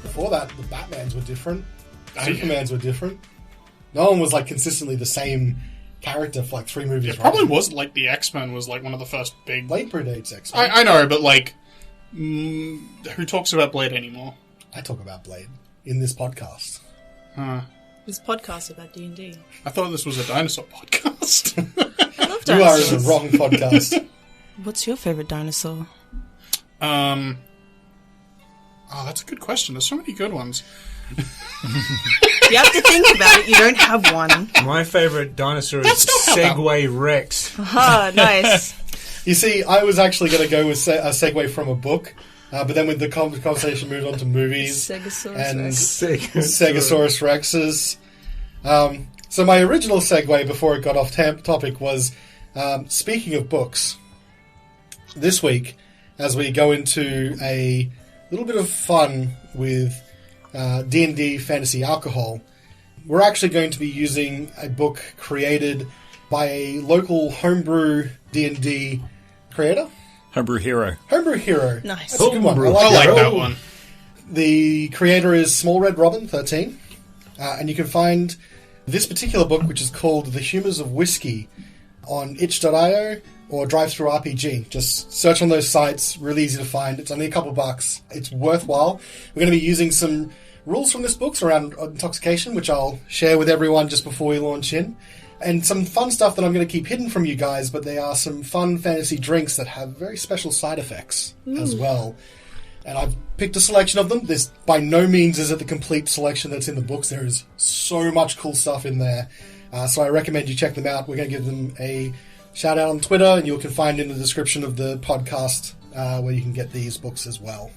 Before that, the Batmans were different. Supermans were different. No one was like consistently the same character for like 3 movies. It probably was like the X-Men was like one of the first big... Blade predates X-Men. I know, but like... who talks about Blade anymore? I talk about Blade in this podcast. This podcast about D&D. I thought this was a dinosaur podcast. I love You are in dinosaurs. the wrong podcast. What's your favourite dinosaur? Oh, that's a good question. There's so many good ones. You have to think about it. You don't have one. My favourite dinosaur is Segway Rex. Ah, nice. You see, I was actually going to go with a segue from a book, but then when the conversation moved on to movies Stegosaurus and Rex. Stegosaurus Rexes. So my original segue before it got off topic was, speaking of books, this week, as we go into a little bit of fun with D&D Fantasy Alcohol, we're actually going to be using a book created by a local homebrew D&D creator. Homebrew Hero. Homebrew Hero. Nice. That's a good one. I like that one. The creator is Small Red Robin 13, and you can find this particular book, which is called The Humours of Whiskey, on itch.io or DriveThruRPG. Just search on those sites. Really easy to find. It's only a couple bucks. It's worthwhile. We're going to be using some rules from this book around intoxication, which I'll share with everyone just before we launch in. And some fun stuff that I'm going to keep hidden from you guys, but they are some fun fantasy drinks that have very special side effects as well. And I've picked a selection of them. This by no means is it the complete selection that's in the books. There is so much cool stuff in there. So I recommend you check them out. We're going to give them a shout out on Twitter, and you can find in the description of the podcast where you can get these books as well.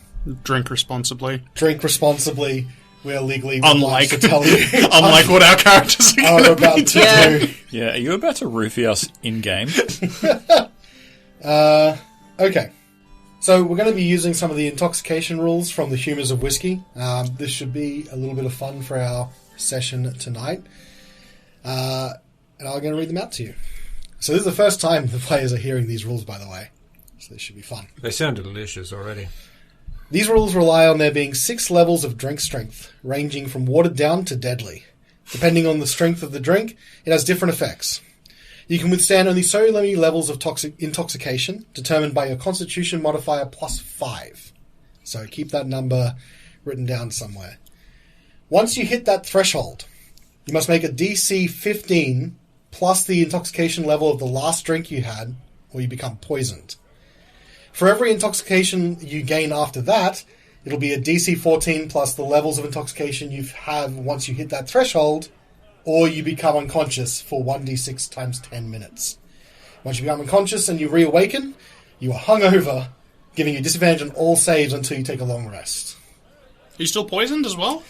Drink responsibly. Drink responsibly. We are legally Unlike obliged to tell you. Unlike what our characters are are going about to to Yeah. do. Yeah, are you about to roofie us in-game? Okay. So we're going to be using some of the intoxication rules from the Humours of Whiskey. This should be a little bit of fun for our session tonight. And I'm going to read them out to you. So this is the first time the players are hearing these rules, by the way. So this should be fun. They sound delicious already. These rules rely on there being 6 levels of drink strength, ranging from watered down to deadly. Depending on the strength of the drink, it has different effects. You can withstand only so many levels of intoxication, determined by your constitution modifier plus 5. So keep that number written down somewhere. Once you hit that threshold, you must make a DC 15 plus the intoxication level of the last drink you had, or you become poisoned. For every intoxication you gain after that, it'll be a DC 14 plus the levels of intoxication you have once you hit that threshold, or you become unconscious for 1d6 times 10 minutes. Once you become unconscious and you reawaken, you are hungover, giving you disadvantage on all saves until you take a long rest. Are you still poisoned as well?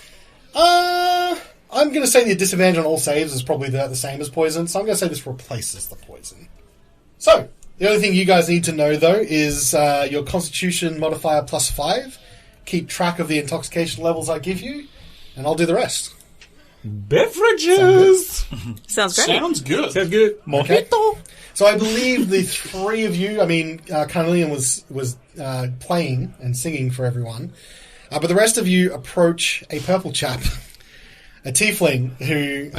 I'm going to say the disadvantage on all saves is probably the same as poison, so I'm going to say this replaces the poison. So, the only thing you guys need to know, though, is your constitution modifier plus 5. Keep track of the intoxication levels I give you, and I'll do the rest. Beverages! Sounds great. Sounds good. Sounds good. Mojito! So I believe the 3 of you, Carnelian was playing and singing for everyone, but the rest of you approach a purple chap, a tiefling, who,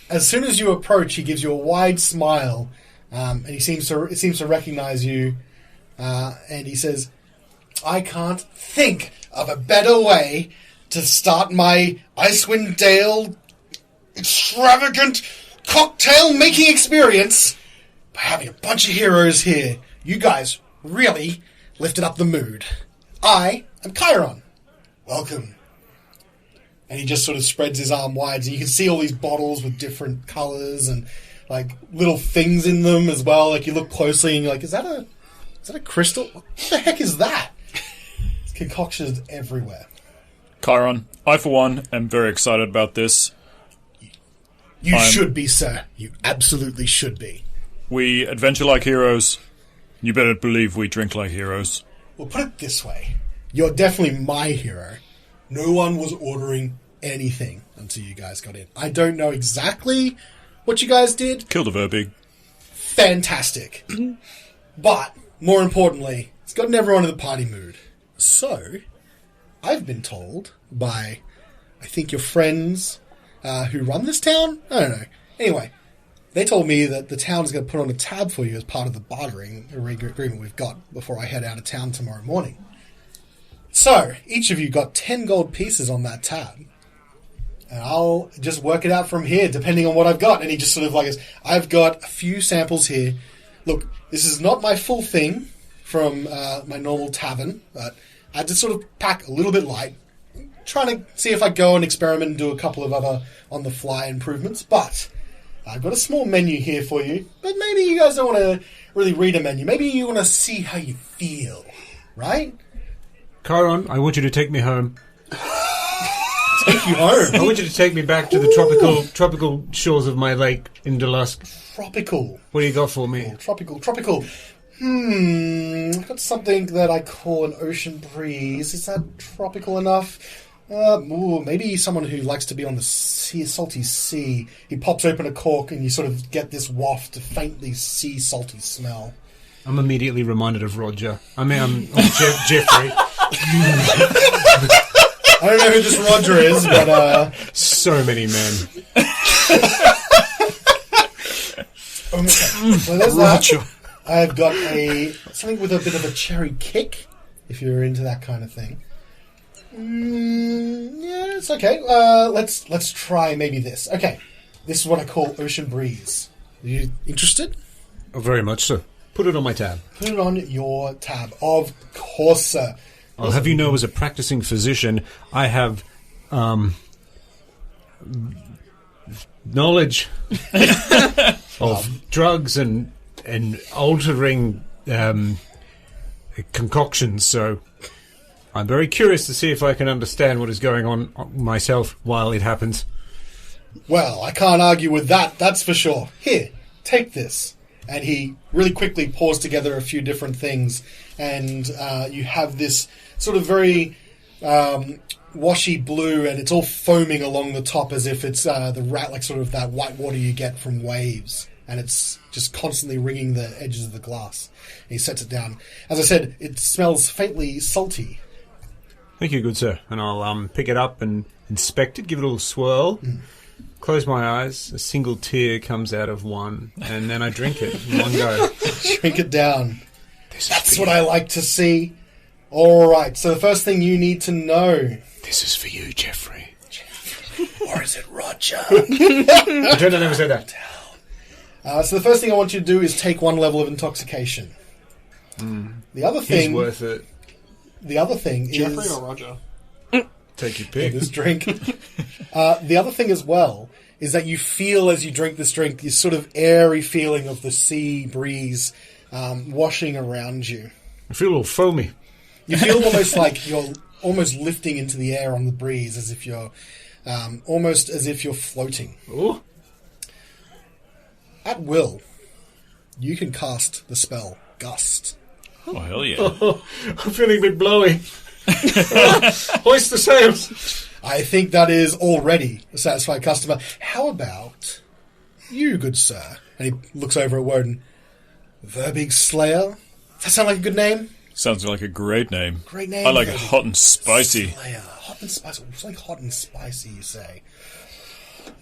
as soon as you approach, he gives you a wide smile, and he seems to recognize you, and he says, "I can't think of a better way to start my Icewind Dale extravagant cocktail making experience by having a bunch of heroes here. You guys really lifted up the mood. I am Chiron. Welcome." And he just sort of spreads his arm wide, so you can see all these bottles with different colours and like little things in them as well. Like you look closely and you're like, is that a crystal? What the heck is that? There's concoctions everywhere. Chiron, I for one am very excited about this. You should be, sir. You absolutely should be. We adventure like heroes. You better believe we drink like heroes. Well, put it this way. You're definitely my hero. No one was ordering anything until you guys got in. I don't know exactly what you guys did. Kill the Verbig. Fantastic. But, more importantly, it's gotten everyone in the party mood. So, I've been told by, I think, your friends who run this town? I don't know. Anyway, they told me that the town is going to put on a tab for you as part of the bartering agreement we've got before I head out of town tomorrow morning. So, each of you got 10 gold pieces on that tab. And I'll just work it out from here, depending on what I've got. And he just sort of like, I've got a few samples here. Look, this is not my full thing from my normal tavern, but I had to sort of pack a little bit light, trying to see if I go and experiment and do a couple of other on-the-fly improvements. But I've got a small menu here for you. But maybe you guys don't want to really read a menu. Maybe you want to see how you feel, right? Chiron, I want you to take me home. Take you home. I want you to take me back to the tropical shores of my lake in Dulusk. Tropical. What do you got for me? Tropical. I've got something that I call an ocean breeze. Is that tropical enough? Maybe someone who likes to be on the salty sea. He pops open a cork and you sort of get this waft of faintly sea salty smell. I'm immediately reminded of Roger. Jeffrey. I don't know who this Roger is, but... So many men. So there's Roger. That. I've got something with a bit of a cherry kick, if you're into that kind of thing. Yeah, it's okay. Let's try maybe this. Okay, this is what I call ocean breeze. Are you interested? Oh, very much so. Put it on my tab. Put it on your tab. Of course, sir. I'll have you know, as a practicing physician, I have knowledge of drugs and altering concoctions, so I'm very curious to see if I can understand what is going on myself while it happens. Well, I can't argue with that, that's for sure. Here, take this. And he really quickly pours together a few different things, and you have this sort of very washy blue, and it's all foaming along the top as if it's like sort of that white water you get from waves, and it's just constantly ringing the edges of the glass. And he sets it down. As I said, it smells faintly salty. Thank you, good sir. And I'll pick it up and inspect it, give it a little swirl. Close my eyes, a single tear comes out of one, and then I drink it in one go. Drink it down. That's what I like to see. All right, so the first thing you need to know... This is for you, Jeffrey. Or is it Roger? I don't ever say that. So the first thing I want you to do is take 1 level of intoxication. The other thing... He's worth it. The other thing Jeffrey is... or Roger? Take your pick. This drink. The other thing as well is that you feel as you drink this drink, this sort of airy feeling of the sea breeze washing around you. I feel a little foamy. You feel almost like you're almost lifting into the air on the breeze, as if you're almost as if you're floating. Ooh. At will, you can cast the spell Gust. Oh, hell yeah. I'm feeling a bit blowy. Hoist the sails. I think that is already a satisfied customer. How about you, good sir? And he looks over at Woden. Verbig Slayer? Does that sound like a good name? Sounds like a great name. Great name. I like it hot and spicy. Slayer. Hot and spicy. Something hot and spicy, you say?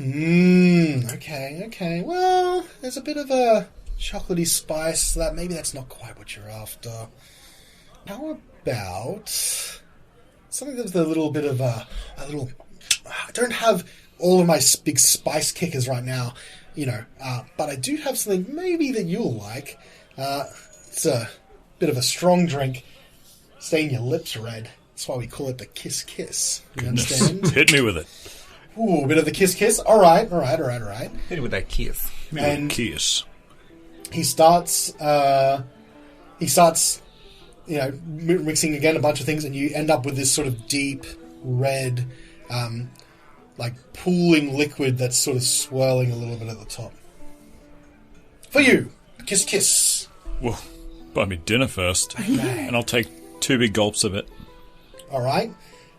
Okay. Well, there's a bit of a chocolatey spice. Maybe that's not quite what you're after. How about something that's a little bit of a little... I don't have all of my big spice kickers right now, but I do have something maybe that you'll like. It's a bit of a strong drink. Stain your lips red. That's why we call it the Kiss Kiss. You understand? Hit me with it. Ooh, a bit of the Kiss Kiss. All right. Hit it with that kiss. And Kiss. he starts, mixing again a bunch of things, and you end up with this sort of deep red, like pooling liquid that's sort of swirling a little bit at the top. For you, Kiss Kiss. Well, buy me dinner first, and I'll take 2 big gulps of it. All right.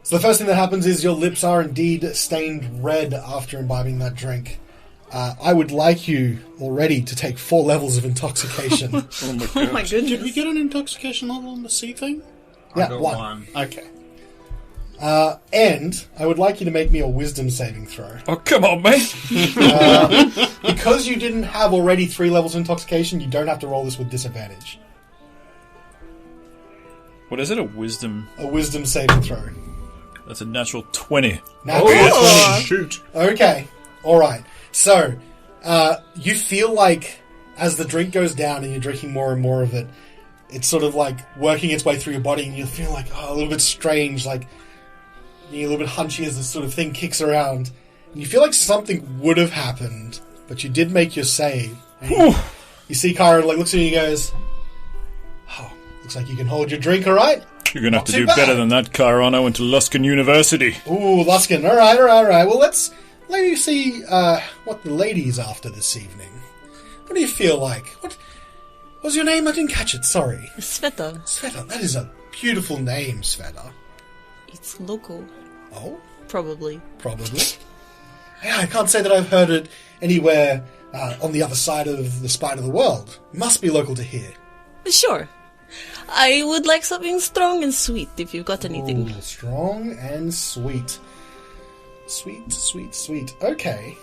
So the first thing that happens is your lips are indeed stained red after imbibing that drink. I would like you already to take 4 levels of intoxication. Oh my goodness. Did we get an intoxication level on the sea thing? Yeah, I got 1. Okay. And I would like you to make me a wisdom saving throw. Oh, come on, mate. Because you didn't have already 3 levels of intoxication, you don't have to roll this with disadvantage. What is it? A wisdom? A wisdom saving throw. That's a natural 20. Natural 20. Shoot. Okay. Alright. So, you feel like as the drink goes down and you're drinking more and more of it, it's sort of like working its way through your body and you feel like, a little bit strange, like you're a little bit hunchy as this sort of thing kicks around. And you feel like something would have happened, but you did make your save. And you see Kyron looks at you and he goes, oh, looks like you can hold your drink, alright? You're going to have to Not do too bad. better than that, Chiron. I went to Luskin University. Ooh, Luskin. Alright. Well, let me see what the lady's after this evening. What do you feel like? What was your name? I didn't catch it, sorry. Sveta. Sveta, that is a beautiful name, Sveta. It's local. Oh? Probably. Probably. Yeah, I can't say that I've heard it anywhere on the other side of the spine of the world. Must be local to here. Sure. I would like something strong and sweet if you've got anything. Ooh, strong and sweet. Sweet. Okay.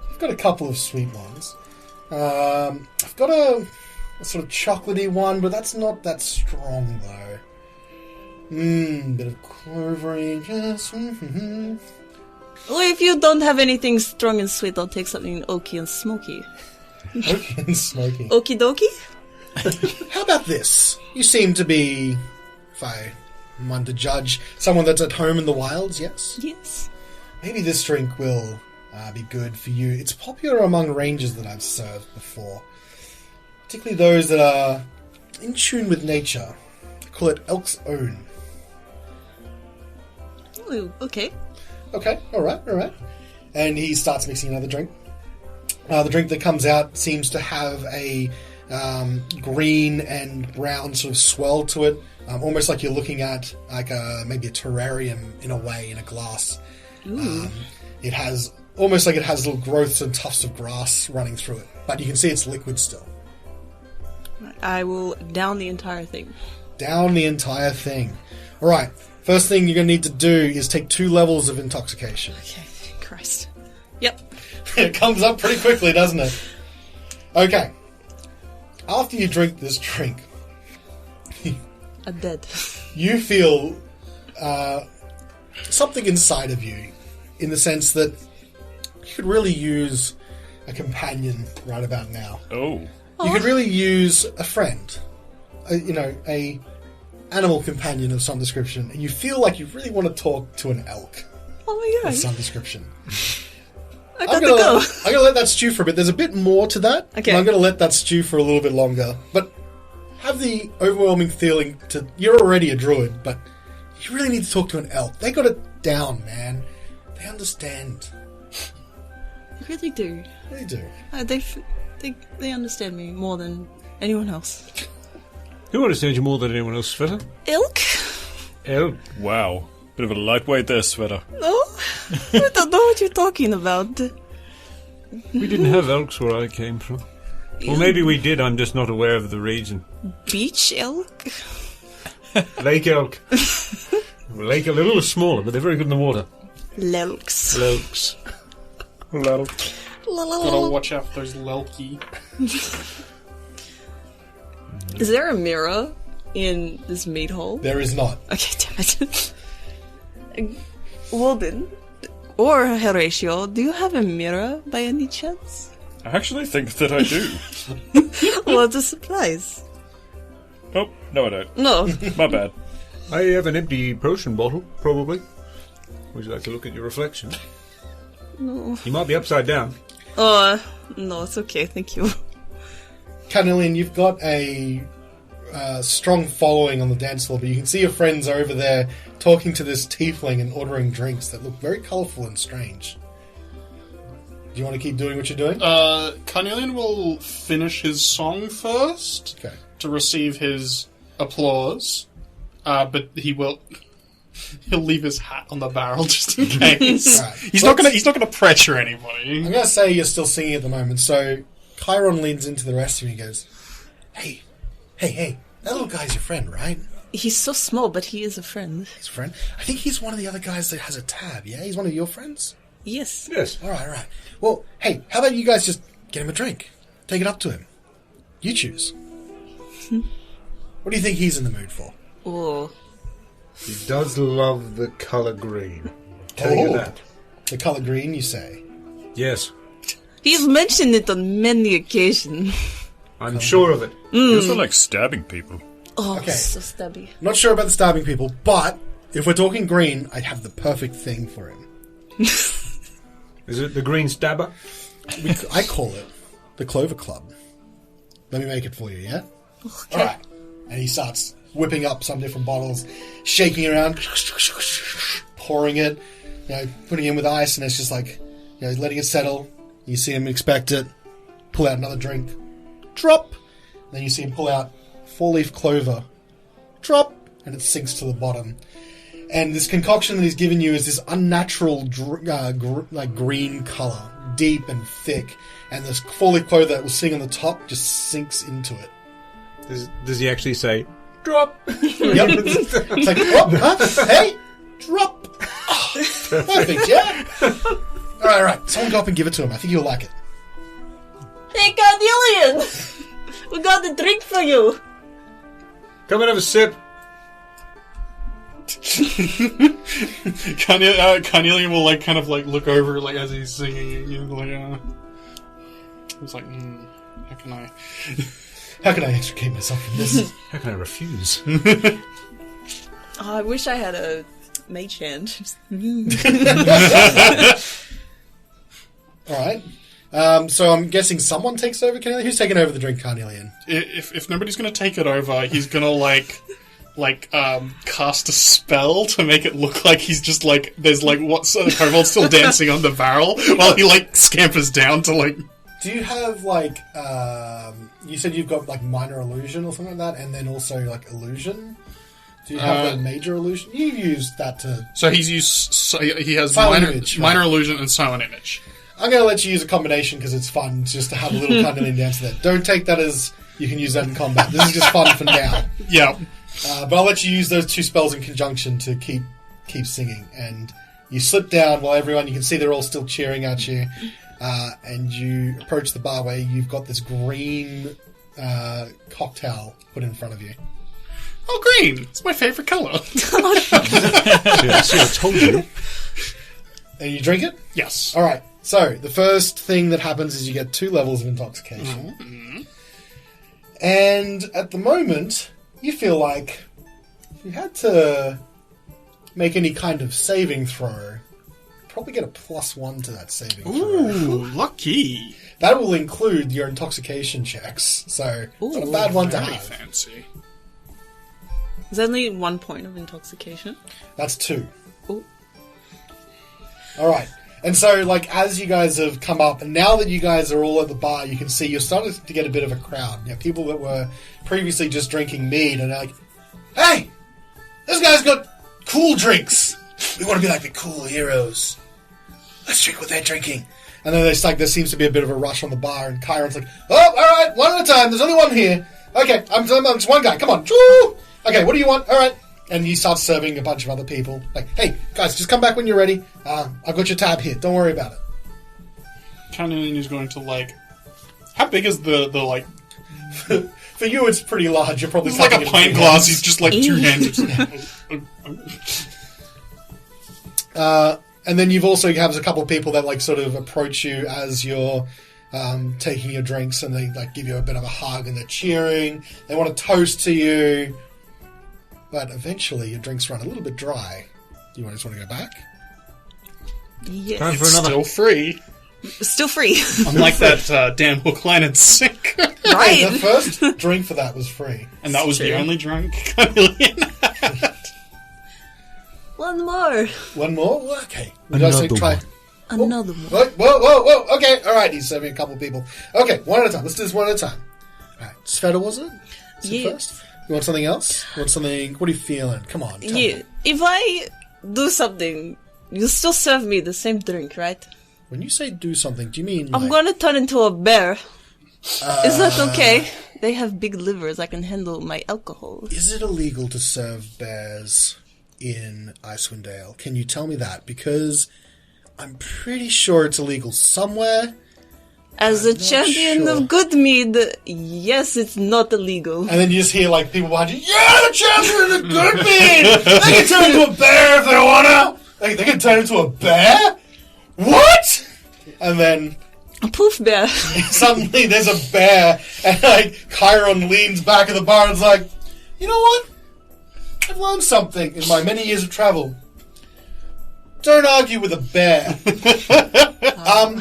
I've got a couple of sweet ones. I've got a sort of chocolatey one, but that's not that strong, though. Bit of clovery. Well, if you don't have anything strong and sweet, I'll take something oaky and smoky. Oaky and smoky. Okie dokie? How about this? You seem to be, if I'm one to judge, someone that's at home in the wilds, yes? Yes. Maybe this drink will be good for you. It's popular among rangers that I've served before. Particularly those that are in tune with nature. I call it Elk's Own. Ooh, okay. Okay, alright. And he starts mixing another drink. The drink that comes out seems to have a green and brown sort of swirl to it. Almost like you're looking at maybe a terrarium in a way, in a glass. It has almost like it has little growths and tufts of grass running through it. But you can see it's liquid still. I will down the entire thing. Down the entire thing. Alright, first thing you're going to need to do is take 2 levels of intoxication. Okay, Christ. Yep. It comes up pretty quickly, doesn't it? Okay. After you drink this drink, I'm dead. you feel something inside of you, in the sense that you could really use a companion right about now. Oh. You could really use a friend, a animal companion of some description, and you feel like you really want to talk to an elk Oh my of god. some description. I got to go. I'm gonna let that stew for a bit. There's a bit more to that. Okay. And I'm gonna let that stew for a little bit longer. But have the overwhelming feeling you're already a druid, but you really need to talk to an elk. They got it down, man. They understand. I really do. They do. They understand me more than anyone else. Who understands you more than anyone else, Sveta? Elk? El. Wow. Bit of a lightweight there, Sveta. No? I don't know what you're talking about. We didn't have elks where I came from. Or maybe we did, I'm just not aware of the region. Beach elk? Lake elk. Lake elk, a little smaller, but they're very good in the water. Lelks. Elks. Gotta watch out for those lelky. Is there a mirror in this meat hole? There is not. Okay, damn it. Walden, or Horatio, do you have a mirror by any chance? I actually think that I do. What a surprise. Oh, no I don't. No. My bad. I have an empty potion bottle, probably. Would you like to look at your reflection? No. You might be upside down. No, it's okay, thank you. Carnelian, you've got a strong following on the dance floor, but you can see your friends over there talking to this tiefling and ordering drinks that look very colourful and strange. Do you want to keep doing what you're doing? Carnelian will finish his song first Okay. to receive his applause, but he'll leave his hat on the barrel just in case. Alright. He's not gonna pressure anybody. I'm going to say you're still singing at the moment, so Chiron leans into the rest of you and goes, Hey, that little guy's your friend, right? He's so small, but he is a friend. He's a friend. I think he's one of the other guys that has a tab, yeah? He's one of your friends? Yes. Yes. All right. Well, hey, how about you guys just get him a drink? Take it up to him. You choose. What do you think he's in the mood for? Oh. He does love the colour green. Tell you that. The colour green, you say? Yes. He's mentioned it on many occasions. I'm sure of it. You also like stabbing people. Oh, Okay. so stabby. Not sure about the stabbing people, but if we're talking green, I have the perfect thing for him. Is it the green stabber? I call it the Clover Club. Let me make it for you, yeah? Okay. All right. And he starts whipping up some different bottles, shaking around, pouring it, putting in with ice, and it's just like, letting it settle. You see him expect it, pull out another drink, drop. Then you see him pull out 4-leaf clover, drop, and it sinks to the bottom. And this concoction that he's given you is this unnatural green colour, deep and thick. And this 4-leaf clover that was sitting on the top just sinks into it. Does he actually say, drop? Yep. It's like, oh, huh? Hey, drop. Oh, perfect, yeah? All right. Someone go up and give it to him. I think he'll like it. Hey, Carnelian! We got a drink for you! Come and have a sip. Carnelian will kind of look over as he's singing. It's like, how can I? How can I extricate myself from this? How can I refuse? Oh, I wish I had a mage hand. All right. So I'm guessing someone takes over Carnelian. Who's taking over the drink, Carnelian? If nobody's gonna take it over, he's gonna cast a spell to make it look like he's just there's what's the kobold still dancing on the barrel while he scampers down to Do you have you said you've got minor illusion or something like that, and then also illusion? Do you have that major illusion? You used that to. So he has Silent image, right? minor illusion and silent image. I'm going to let you use a combination because it's fun just to have a little Carnelian dance there. Don't take that as you can use that in combat. This is just fun for now. Yeah. But I'll let you use those two spells in conjunction to keep singing. And you slip down while everyone, you can see they're all still cheering at you. And you approach the bar where you've got this green cocktail put in front of you. Oh, green! It's my favourite colour. See, I told you. And you drink it? Yes. All right. So the first thing that happens is you get 2 levels of intoxication. Mm-hmm. And at the moment, you feel like if you had to make any kind of saving throw, probably get a +1 to that saving throw. Ooh, lucky. That will include your intoxication checks. So it's not a bad one to Very have. fancy. There's only 1 point of intoxication. That's 2. Ooh. All right. And so, as you guys have come up, and now that you guys are all at the bar, you can see you're starting to get a bit of a crowd. People that were previously just drinking mead, and they're like, hey, this guy's got cool drinks. We want to be like the cool heroes. Let's drink what they're drinking. And then there seems to be a bit of a rush on the bar, and Chiron's like, oh, all right, one at a time. There's only one here. Okay, I'm just one guy. Come on. Choo! Okay, what do you want? All right. And he starts serving a bunch of other people. Hey, guys, just come back when you're ready. I've got your tab here. Don't worry about it. Carnelian is going to, how big is the For you, it's pretty large. You're probably It's like a tapping it pint in glass. hands. He's just 2 hands. And then you've also have a couple of people that sort of approach you as you're taking your drinks, and they give you a bit of a hug, and they're cheering. They want to toast to you. But eventually your drinks run a little bit dry. You just want to go back? Yes. Time for It's another. still free. Still free. Unlike that damn hook, line, and sink. Hey, the Right. first drink for that was free. And that was the True. only drink Carnelian had. One more. One more? Well, okay. We gotta Another try. one. Another one. Whoa. Okay, all right. He's serving a couple of people. Okay, one at a time. Let's do this one at a time. All right. Sveta, was it? Yeah. First? You want something else? You want something? What are you feeling? Come on. Tell Yeah. me. If I do something, you still serve me the same drink, right? When you say do something, do you mean I'm gonna turn into a bear. Is that okay? They have big livers. I can handle my alcohol. Is it illegal to serve bears in Icewind Dale? Can you tell me that? Because I'm pretty sure it's illegal somewhere. As a champion sure. of Goodmead, yes, it's not illegal. And then you just hear like people behind you, yeah, the champion of Goodmead! They can turn into a bear if they wanna! They can turn into a bear? What? And then A poof bear. suddenly there's a bear, and like Chiron leans back at the bar and is like, you know what? I've learned something in my many years of travel. Don't argue with a bear.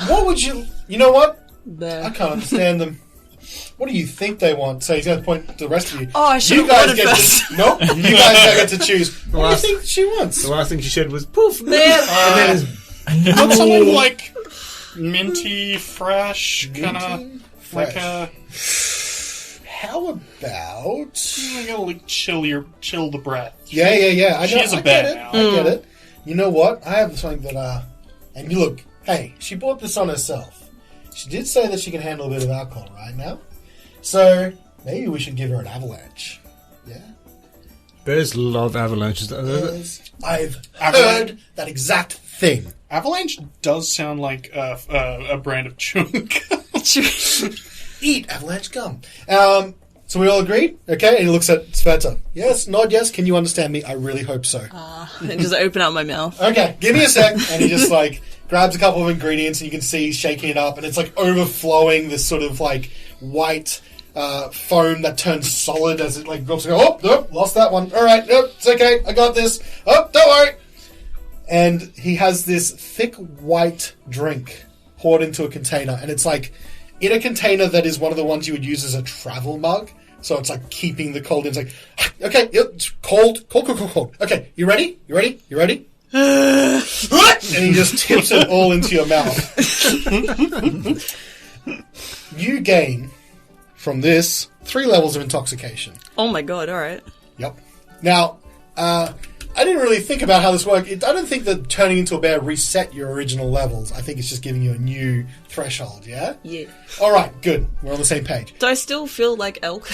What would you... You know what? Bear. I can't understand them. What do you think they want? So he's going to point to the rest of you. Oh, I should You have guys ordered get first. to... Nope. You guys get to choose. What Last- do you think she wants? The last thing she said was poof bear, Bear. and then his Not something like minty, fresh, kind of Fresh. like a. How about... You gotta like chill the breath. Yeah. I know. She is a I bear get it. now. I get it. You know what? I have something that... And you look... Hey, she bought this on herself. She did say that she can handle a bit of alcohol right now. So, maybe we should give her an avalanche. Yeah? bears love avalanches. Yes. I've Avalanche. heard that exact thing. Avalanche does sound like a brand of chewing gum. Eat avalanche gum. So we all agreed? Okay, and he looks at Sveta. Yes, nod yes. Can you understand me? I really hope so. And just open up my mouth. Okay, give me a sec. And he just like grabs a couple of ingredients, and you can see he's shaking it up, and it's like overflowing this sort of like white foam that turns solid as it like drops. Oh, nope, lost that one. All right, nope, it's okay. I got this. Oh, don't worry. And he has this thick white drink poured into a container, and it's like in a container that is one of the ones you would use as a travel mug. So it's like keeping the cold in. It's like, okay, yep, it's cold. Okay, you ready? And he just tips it all into your mouth. You gain from this 3 levels of intoxication. Oh my god, alright. Yep. Now, I didn't really think about how this worked. I don't think that turning into a bear reset your original levels. I think it's just giving you a new threshold, yeah? Yeah. Alright, good. We're on the same page. Do I still feel like elk?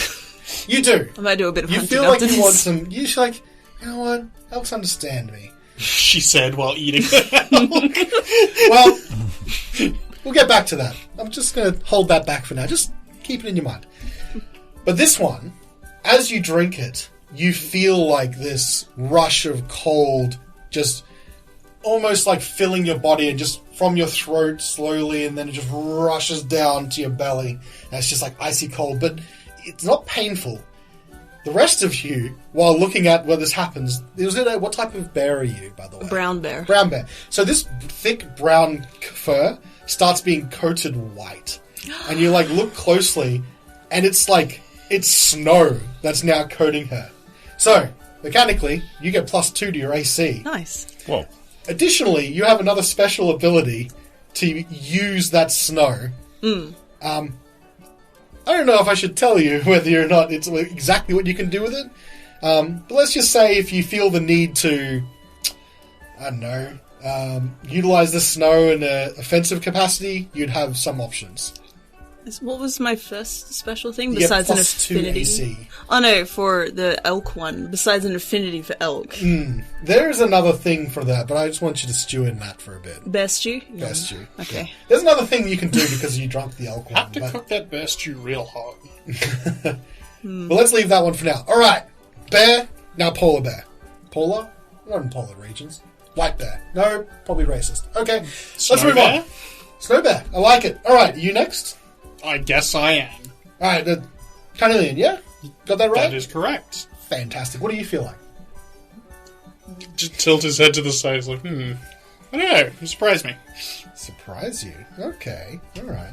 You do. I might do a bit of You hunting feel like after you this. want some... You're just like, you know what? Elks understand me. She said while eating. Well, we'll get back to that. I'm just going to hold that back for now. Just keep it in your mind. But this one, as you drink it, you feel like this rush of cold just almost like filling your body and just from your throat slowly, and then it just rushes down to your belly. And it's just like icy cold, but it's not painful. The rest of you, while looking at where this happens, what type of bear are you, by the way? Brown bear. Brown bear. So this thick brown fur starts being coated white. And you like look closely, and it's like, it's snow that's now coating her. So, mechanically, you get +2 to your AC. Nice. Whoa. Additionally, you have another special ability to use that snow. I don't know if I should tell you whether or not it's exactly what you can do with it. But let's just say if you feel the need to, I don't know, utilize the snow in an offensive capacity, you'd have some options. What was my first special thing You get besides an +2 affinity? AC. Oh no, for the elk one. Besides an affinity for elk. There's another thing for that, but I just want you to stew in that for a bit. Bear stew? Bear stew. Okay. There's another thing you can do because you drunk the elk one. Have to cook that bear stew real hot. But let's leave that one for now. All right, bear. Now polar bear. Polar? Not in polar regions. White bear. No, probably racist. Okay, let's move bear? on. Snow bear. I like it. All right, you next. I guess I am. All right, the Carnelian. Yeah, got that right. That is correct. Fantastic. What do you feel like? Just tilt his head to the side. He's like, I don't know. You surprised me. Surprise you. Okay. All right.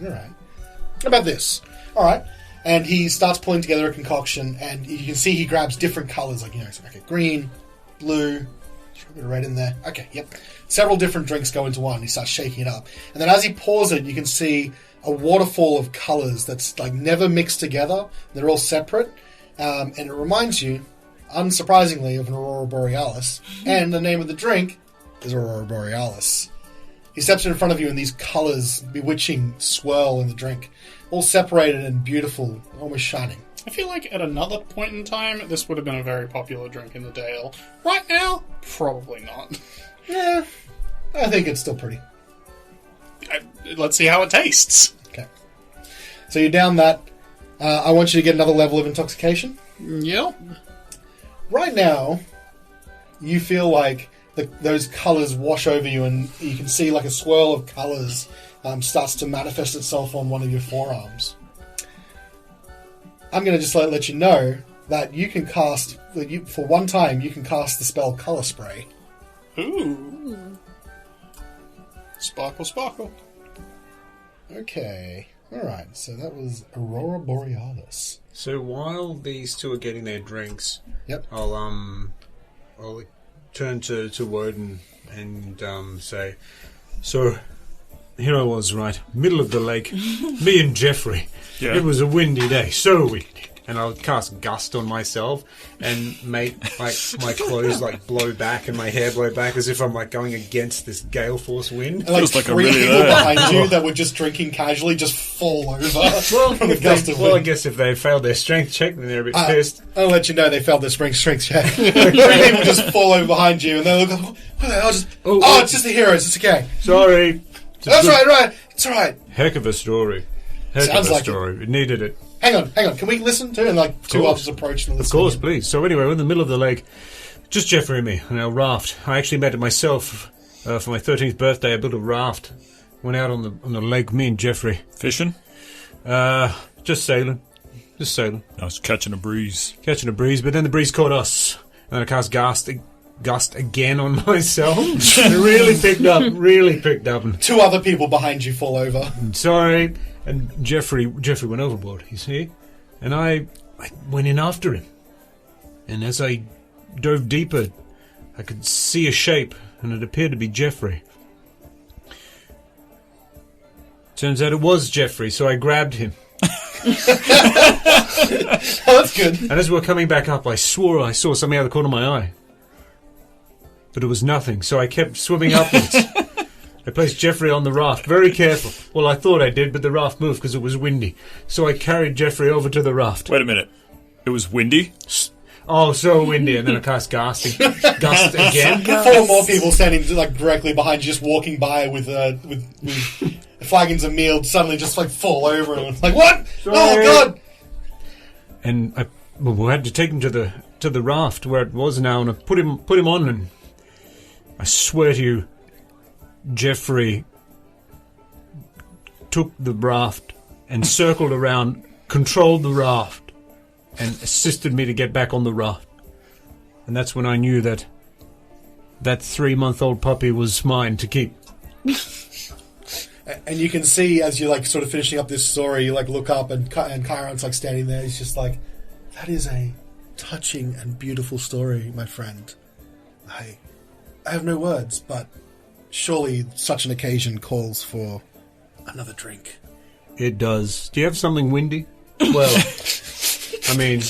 How about this? All right. And he starts pulling together a concoction, and you can see he grabs different colors, like, okay, green, blue, throw a bit of red in there. Okay, yep. Several different drinks go into one. He starts shaking it up. And then as he pours it, you can see a waterfall of colors that's like never mixed together. They're all separate. And it reminds you, unsurprisingly, of an Aurora Borealis. And the name of the drink is Aurora Borealis. He steps in front of you, and these colours, bewitching, swirl in the drink, all separated and beautiful, almost shining. I feel like at another point in time, this would have been a very popular drink in the Dale. Right now, probably not. Yeah, I think it's still pretty. Let's see how it tastes. Okay. So you're down that. I want you to get another level of intoxication. Yep. Right now, you feel like those colours wash over you, and you can see like a swirl of colours starts to manifest itself on one of your forearms. I'm going to just let you know that you can cast, for one time, you can cast the spell Colour Spray. Ooh. Sparkle, sparkle. Okay. Alright, so that was Aurora Borealis. So while these two are getting their drinks, Yep. I'll turn to Woden and say, so here I was, right, middle of the lake, me and Jeffrey. Yeah. It was a windy day, so windy. And I'll cast Gust on myself and make like my clothes like blow back and my hair blow back as if I'm like going against this gale force wind. And like Feels like a three really people there. behind you that were just drinking casually just fall over from the gust of Well, I wind. guess if they failed their strength check, then they're a bit pissed. I'll let you know they failed their strength check. Three people just fall over behind you, and they look like, what the hell? It's just the heroes. It's okay. Sorry. That's right. It's all right. Heck of a story. Heck Sounds of a like story. It needed it. Hang on. Can we listen to it? And like two course. others approach and listen. Of course, please. So anyway, we're in the middle of the lake. Just Jeffrey and me on our raft. I actually made it myself for my 13th birthday. I built a raft. Went out on the lake, me and Jeffrey. Fishing? Just sailing. Just sailing. I was catching a breeze. Catching a breeze, but then the breeze caught us. And I cast Gust again on myself. It really picked up. And Two other people behind you fall over. sorry. And Jeffrey went overboard, you see? And I went in after him. And as I dove deeper, I could see a shape, and it appeared to be Jeffrey. Turns out it was Jeffrey, so I grabbed him. Oh, that's good. And as we were coming back up, I swore I saw something out of the corner of my eye. But it was nothing, so I kept swimming upwards. I placed Jeffrey on the raft, very careful. Well, I thought I did, but the raft moved because it was windy. So I carried Jeffrey over to the raft. Wait a minute. It was windy? Oh, so windy, and then I cast Gust again. Four more people standing like directly behind you, just walking by with flagons of meal, suddenly just like fall over and it's like, what? Sorry. Oh God! And we had to take him to the raft where it was now, and I put him on, and I swear to you, Jeffrey took the raft and circled around, controlled the raft, and assisted me to get back on the raft. And that's when I knew that 3-month-old puppy was mine to keep. And you can see as you're like sort of finishing up this story, you like look up and Chiron's like standing there. He's just like, that is a touching and beautiful story, my friend. I have no words, but surely such an occasion calls for another drink. It does. Do you have something windy? Well, I mean,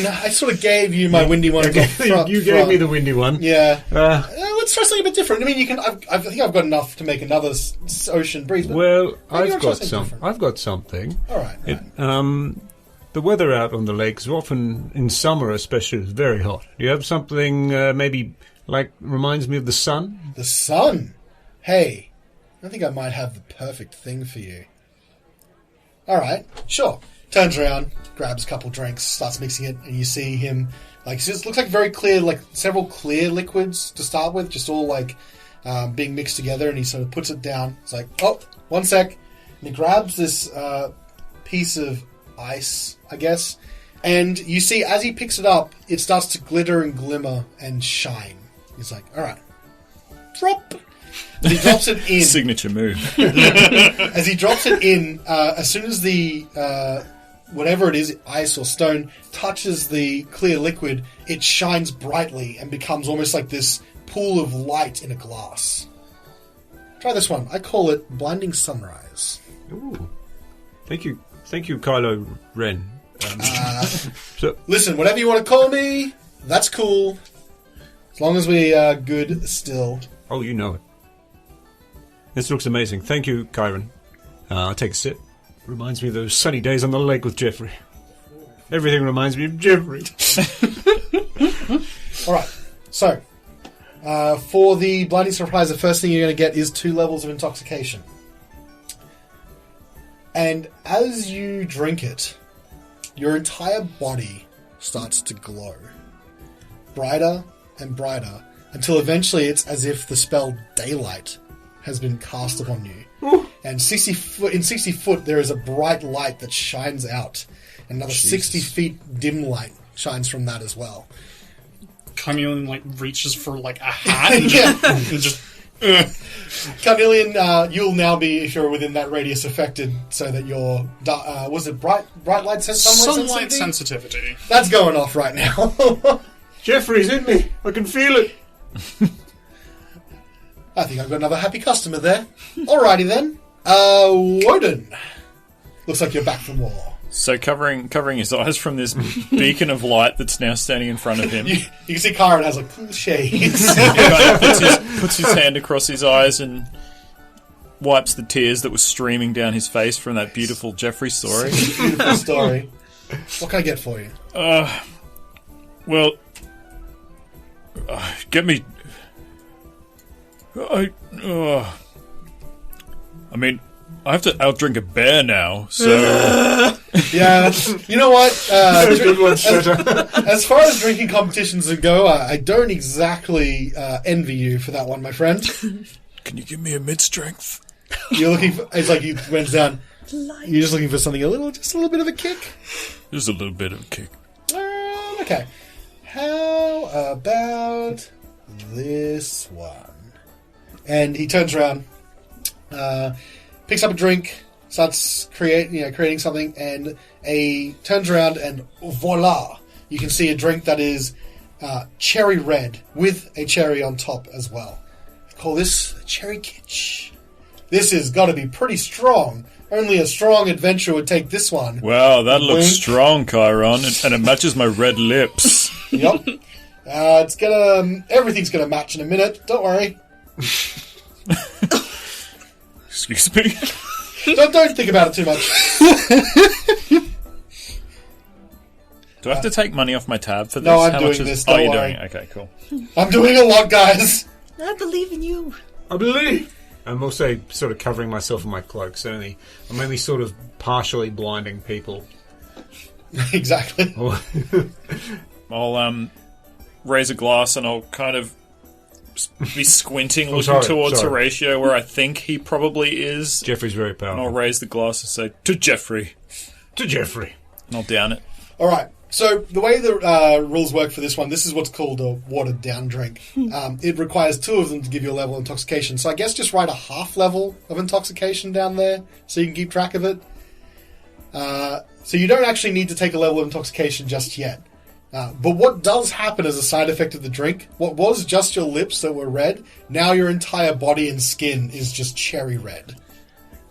I sort of gave you my windy one. you gave me the windy one. Yeah. Let's try something a bit different. I mean, you can. I think I've got enough to make another ocean breeze. But Well, maybe I've I'll try got something some. different. I've got something. All right. The weather out on the lakes, often in summer especially, is very hot. Do you have something maybe like reminds me of the sun? The sun. Hey, I think I might have the perfect thing for you. All right, sure. Turns around, grabs a couple drinks, starts mixing it, and you see him like it looks like very clear, like several clear liquids to start with, just all like being mixed together. And he sort of puts it down. It's like, oh, one sec. And he grabs this piece of ice, I guess, and you see as he picks it up, it starts to glitter and glimmer and shine. He's like, all right, drop. And he drops it in. Signature move. As he drops it in, as soon as the whatever it is, ice or stone, touches the clear liquid, it shines brightly and becomes almost like this pool of light in a glass. Try this one. I call it Blinding Sunrise. Ooh. Thank you, Kylo Ren. So, Listen, whatever you want to call me, that's cool. As long as we are good still. oh, you know it. This looks amazing. Thank you, Kyron. I'll take a sip. Reminds me of those sunny days on the lake with Jeffrey. Everything reminds me of Jeffrey. Alright, so, for the blinding surprise, the first thing you're going to get is 2 levels of intoxication. And as you drink it, your entire body starts to glow. Brighter and brighter, until eventually it's as if the spell Daylight has been cast upon you. Ooh. And in 60 foot, there is a bright light that shines out. Another 60 feet dim light shines from that as well. Chameleon reaches for a hat and just Carnelian, you'll now be, if you're within that radius, affected so that your was it bright light sunlight sensitivity? That's going off right now. Jeffrey's in me. I can feel it. I think I've got another happy customer there. Alrighty then. Woden. Looks like you're back from war. So covering his eyes from this beacon of light that's now standing in front of him. You can see Kyron has cool shades. puts his hand across his eyes and wipes the tears that were streaming down his face from that beautiful Jeffrey story. Beautiful story. What can I get for you? Well, get me. I mean, I have to outdrink a bear now, so... Yeah, you know what? Good one, as far as drinking competitions go, I don't exactly envy you for that one, my friend. Can you give me a mid-strength? You're looking for... It's like you went down. You're just looking for something just a little bit of a kick? Just a little bit of a kick. Okay. How about this one? And he turns around, picks up a drink, starts creating something, and turns around and voila! You can see a drink that is cherry red with a cherry on top as well. Call this cherry kitsch. This has got to be pretty strong. Only a strong adventurer would take this one. Wow, that looks strong, Chiron, and it matches my red lips. Yep. Everything's gonna match in a minute. Don't worry. Excuse me? Don't think about it too much. Do I have to take money off my tab for this? No, I'm doing this. Don't you're worry. doing it. Okay, cool. I'm doing a lot, guys. I believe in you. I believe. I'm also sort of covering myself in my cloak, so I'm only sort of partially blinding people. Exactly. I'll raise a glass and I'll kind of be squinting, looking towards Horatio where I think he probably is. Jeffrey's very powerful. And I'll raise the glass and say, "To Jeffrey." To Jeffrey. And I'll down it. Alright, so the way the rules work for this one, this is what's called a watered down drink. It requires 2 of them to give you a level of intoxication, so I guess just write a half level of intoxication down there so you can keep track of it. So you don't actually need to take a level of intoxication just yet. But what does happen as a side effect of the drink, what was just your lips that were red, now your entire body and skin is just cherry red.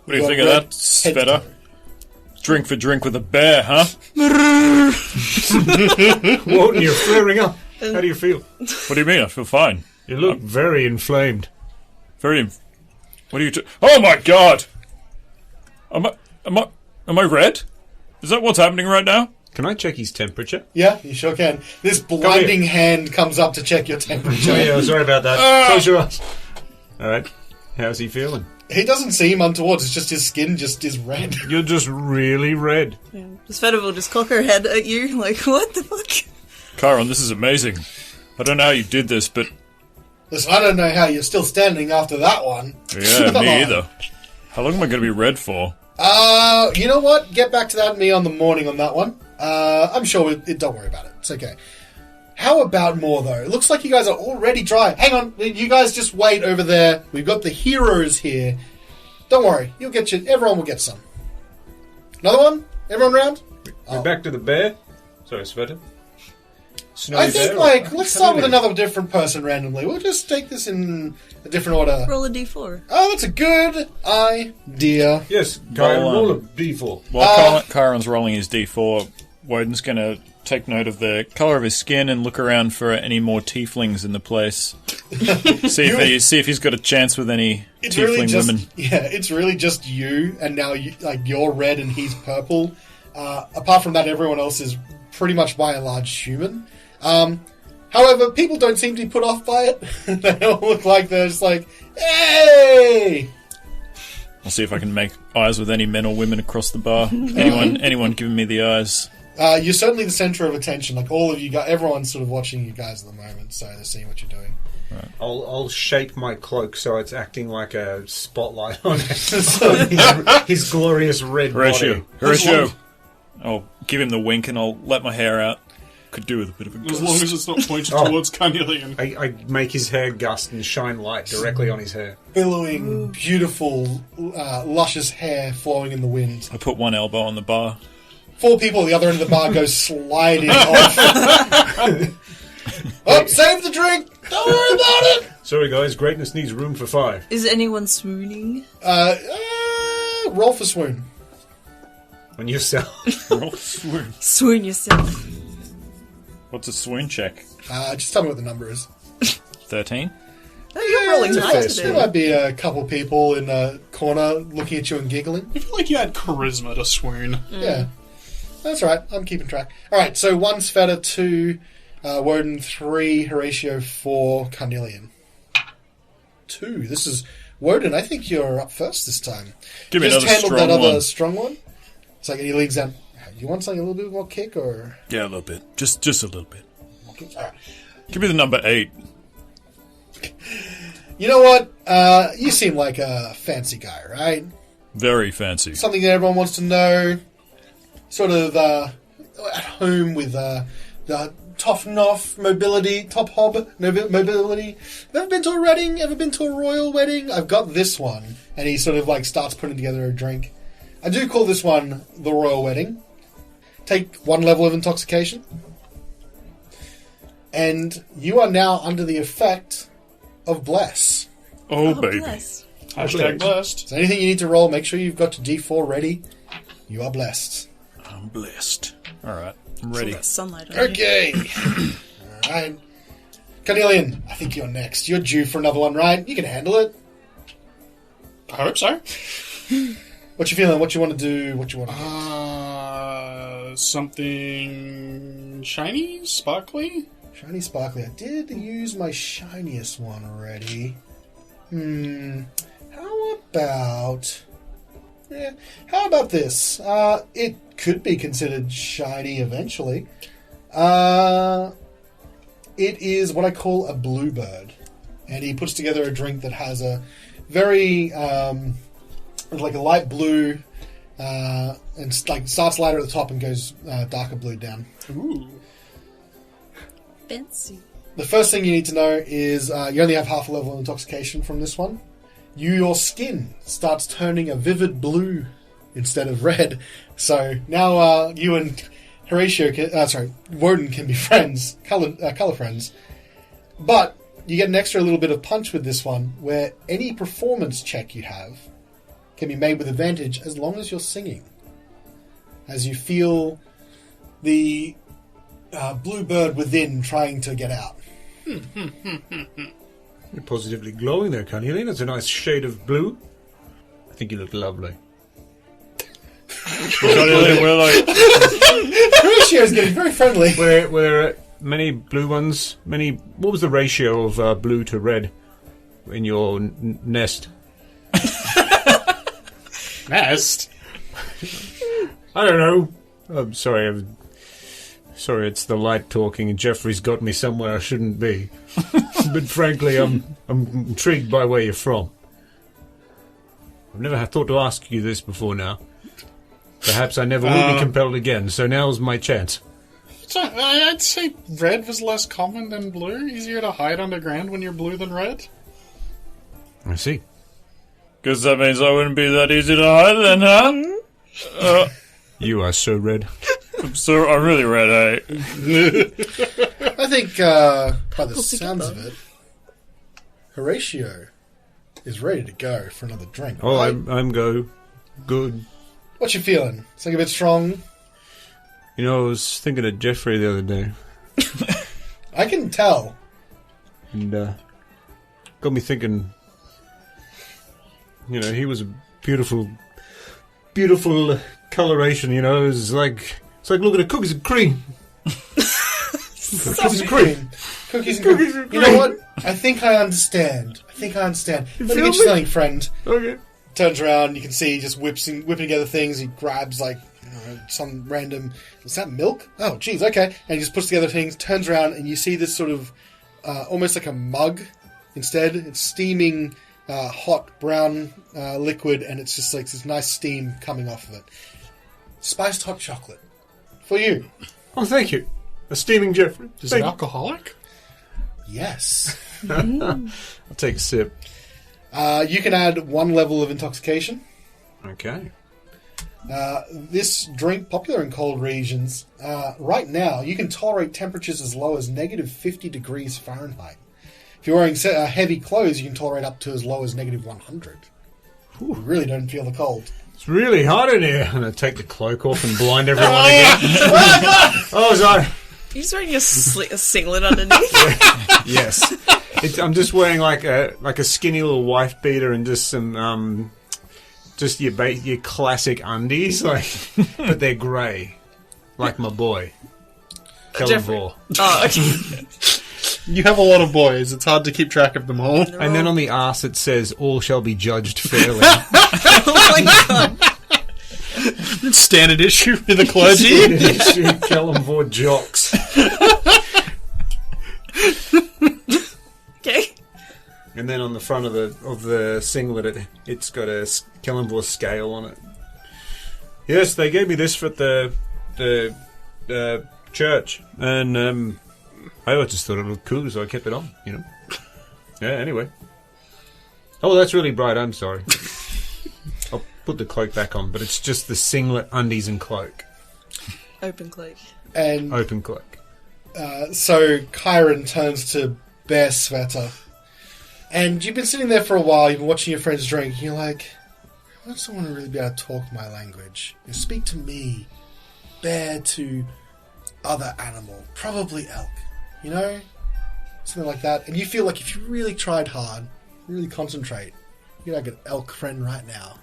What do you think of that, Sveta? Drink for drink with a bear, huh? Walton, you're flaring up. How do you feel? What do you mean? I feel fine. You look very inflamed. What are you... Oh my god! Am I red? Is that what's happening right now? Can I check his temperature? Yeah, you sure can. This blinding hand comes up to check your temperature. Oh, yeah, sorry about that. Close your eyes. Alright. How's he feeling? He doesn't seem untoward, it's just his skin just is red. You're just really red. Yeah. Sveta will just cock her head at you, like, what the fuck? Chiron, this is amazing. I don't know how you did this, but... Listen, I don't know how you're still standing after that one. Yeah, me either. How long am I going to be red for? You know what? Get back to that me on the morning on that one. I'm sure don't worry about it. It's okay. How about more, though? It looks like you guys are already dry. Hang on. You guys just wait over there. We've got the heroes here. Don't worry. Everyone will get some. Another one? Everyone round? We're back to the bear. Sorry, Sveta. I think, let's start with another different person randomly. We'll just take this in a different order. Roll a d4. Oh, that's a good idea. Yes, roll a d4. While Chiron's rolling his d4, Woden's going to take note of the colour of his skin and look around for any more tieflings in the place. See if he's got a chance with any tiefling women. Yeah, it's really just you, and now you're red and he's purple. Apart from that, everyone else is pretty much by and large human. However, people don't seem to be put off by it. They all look like they're just like, hey! I'll see if I can make eyes with any men or women across the bar. Anyone giving me the eyes? You're certainly the centre of attention. Like all of you guys, everyone's sort of watching you guys at the moment, so they're seeing what you're doing. Right. I'll shape my cloak so it's acting like a spotlight on it. So his glorious red body. Horatio. I'll give him the wink and I'll let my hair out. Could do with a bit of a gust. As long as it's not pointed towards Carnelian. I make his hair gust and shine light directly on his hair. Billowing, beautiful, luscious hair flowing in the wind. I put one elbow on the bar. 4 people at the other end of the bar go sliding off. Oh, save the drink! Don't worry about it! Sorry guys, greatness needs room for 5. Is anyone swooning? Roll for swoon. On yourself. Roll swoon. Swoon yourself. What's a swoon check? Just tell me what the number is. 13? Oh, you're rolling high There today. might be a couple people in a corner looking at you and giggling. I feel like you had charisma to swoon. Yeah. That's right. I'm keeping track. Alright, so 1 Sveta, 2 Woden, 3 Horatio, 4 Carnelian. 2. This is... Woden, I think you're up first this time. Give me Just another handled strong that other one. strong one. It's like any leagues down. You want something a little bit more kick, or...? Yeah, a little bit. Just a little bit. Alright. Give me the number 8. You know what? You seem like a fancy guy, right? Very fancy. Something that everyone wants to know. Sort of at home with the top mobility, top hob mobility. Ever been to a wedding? Ever been to a royal wedding? I've got this one. And he sort of like starts putting together a drink. I do call this one the royal wedding. Take 1 level of intoxication. And you are now under the effect of bless. Oh, baby. Bless. Hashtag blessed. So anything you need to roll, make sure you've got your D4 ready. You are blessed. I'm blessed. Alright, I'm ready. Got sunlight on you. Okay. Alright. Carnelian, I think you're next. You're due for another one, right? You can handle it. I hope so. What you feeling? What you want to do? What you want to get? Something shiny? Sparkly? Shiny sparkly. I did use my shiniest one already. How about... Yeah, how about this? It could be considered shiny eventually. It is what I call a bluebird. And he puts together a drink that has a very... like a light blue... and like starts lighter at the top and goes darker blue down. Ooh. Fancy. The first thing you need to know is you only have half a level of intoxication from this one. Your skin starts turning a vivid blue instead of red. So now you and Horatio, Woden can be friends, color friends. But you get an extra little bit of punch with this one, where any performance check you have can be made with advantage as long as you're singing. As you feel the bluebird within trying to get out. You're positively glowing there, Carnelian. It's a nice shade of blue. I think you look lovely. We're like... Horatio's getting very friendly. Were many blue ones? What was the ratio of blue to red in your nest? Nest? I don't know. I'm sorry. Sorry, it's the light talking, and Jeffrey's got me somewhere I shouldn't be. But frankly, I'm intrigued by where you're from. I've never thought to ask you this before now. Perhaps I never will be compelled again, so now's my chance. So, I'd say red was less common than blue. Easier to hide underground when you're blue than red. I see. Because that means I wouldn't be that easy to hide then, huh? You are so red. I'm really red, eh? I think, by the sounds of it, Horatio is ready to go for another drink. Oh, right? I'm good. What you feeling? Something a bit strong? You know, I was thinking of Jeffrey the other day, I can tell. and got me thinking. You know, he was a beautiful coloration. You know, it's like looking at cookies and cream. Cookies and cream. Cookies and cream. You know what? I think I understand. Let me get you something, friend. Okay. Turns around, you can see he just whipping together things. He grabs like some random. Is that milk? Oh, geez, okay. And he just puts together things. Turns around, and you see this sort of almost like a mug. Instead, it's steaming hot brown liquid, and it's just like this nice steam coming off of it. Spiced hot chocolate for you. Oh, thank you. A steaming Jeffrey. Is it alcoholic? Yes. I'll take a sip. You can add 1 level of intoxication. Okay. This drink, popular in cold regions, right now you can tolerate temperatures as low as negative 50 degrees Fahrenheit. If you're wearing heavy clothes, you can tolerate up to as low as negative 100. You really don't feel the cold. It's really hot in here. I'm going to take the cloak off and blind everyone again. Oh, sorry. You're just wearing a singlet underneath. Yes. I'm just wearing like a skinny little wife beater and just some just your classic undies, like, but they're grey, like my boy, Jeffrey. Kellenvor. Oh, okay. You have a lot of boys. It's hard to keep track of them all. And then on the arse it says, "All shall be judged fairly." Oh my god. Standard issue for the clergy. Kellenvor jocks. Okay. And then on the front of the singlet, it's got a Kellenvor scale on it. Yes, they gave me this for the church, and I just thought it looked cool, so I kept it on. You know. Yeah. Anyway. Oh, that's really bright. I'm sorry. I'll put the cloak back on, but it's just the singlet, undies, and cloak. Open cloak. And Open cloak. so Kyron turns to Bear Sveta. And you've been sitting there for a while, you've been watching your friends drink, and you're like, I want someone to really be able to talk my language. You speak to me, bear to other animal, probably elk, you know? Something like that. And you feel like if you really tried hard, really concentrate, you're like an elk friend right now.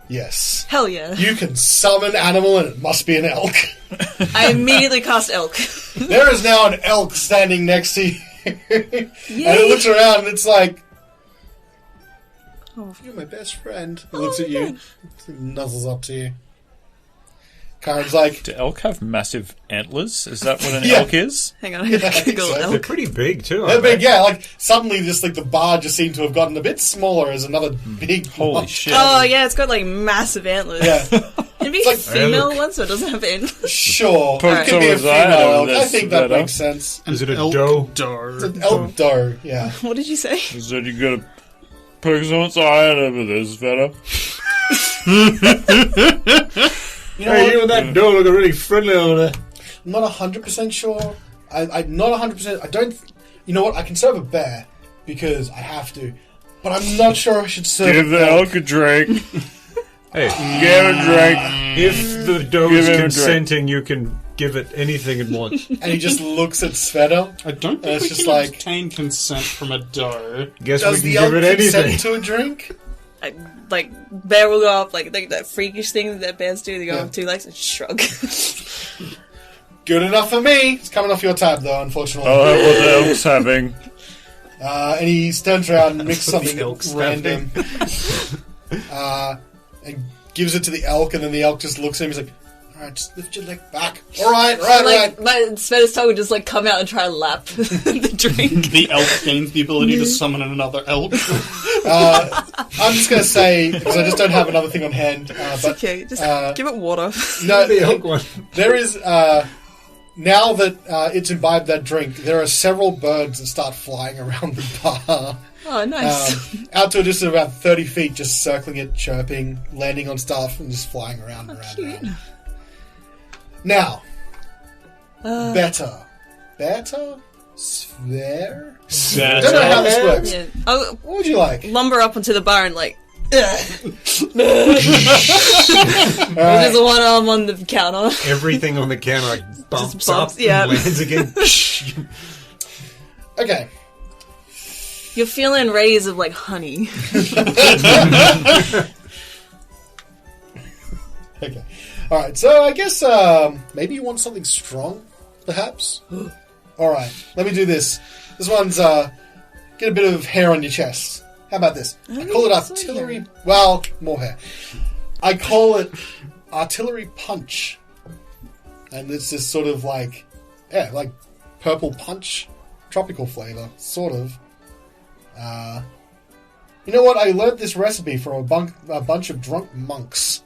Yes. Hell yeah. You can summon animal and it must be an elk. I immediately cast elk. There is now an elk standing next to you. And it looks around and it's like, oh, you're my best friend. It looks at you, nuzzles up to you. Karen's like, Do elk have massive antlers? Is that what an Yeah. elk is? Hang on, I gotta Google so. They're elk. pretty big too. they're Aren't big, they? yeah, like suddenly just like the bar just seemed to have gotten a bit smaller as another big Holy one. shit. Oh yeah, it's got like massive antlers. Yeah, It'd be like- a female Look. one, so it doesn't have antlers. sure. Put It could be a some of that female over elk. I this think that better. makes sense. Is it a elk doe? Doe. It's an elk doe, yeah. What did you say? He said you gotta put some side over this, fella. You know Hey, what? you and that doe look really friendly over there. I'm not 100% sure. I'm not 100%. I don't. You know what? I can serve a bear because I have to, but I'm not sure I should serve. Give a the elk. elk a drink. Hey, Give a drink. if the doe Give is him a drink. consenting, you can give it anything it wants. And he just looks at Sveta. I don't think It's we just can like- obtain consent from a doe. Guess Does we the can elk give it consent anything. to a drink? Like bear will go up, like that freakish thing that bears do. They go Yeah. up 2 legs and shrug. Good enough for me. It's coming off your tab, though, unfortunately. I'll have what the elk's having. And he turns around and mixes what the something elk's random. And gives it to the elk, and then the elk just looks at him. He's like, "Alright, just lift your leg back. Alright, right. My Sveta's tongue would just like come out and try and lap the drink. The elk gains the ability to summon another elk. I'm just going to say, because I just don't have another thing on hand, but Okay, just give it water. no, The elk one. there is, now that it's imbibed that drink, there are several birds that start flying around the bar. Oh, nice. Out to a distance of about 30 feet, just circling it, chirping, landing on stuff, and just flying around and around. cute. Around. Now, better? Sphere? I don't know how this works. Yeah. I'll What would you like? lumber up onto the bar and like. Alright. There's one arm on the counter. Everything on the camera like bumps Just bumps, up yeah. and lands again. Okay. You're feeling rays of, like, honey. Okay. Alright, so I guess maybe you want something strong, perhaps? Alright, let me do this. This one's, get a bit of hair on your chest. How about this? I call it artillery... Well, more hair. I call it artillery punch. And it's this sort of like... Yeah, like purple punch. Tropical flavour, sort of. You know what? I learned this recipe from a bunch of drunk monks.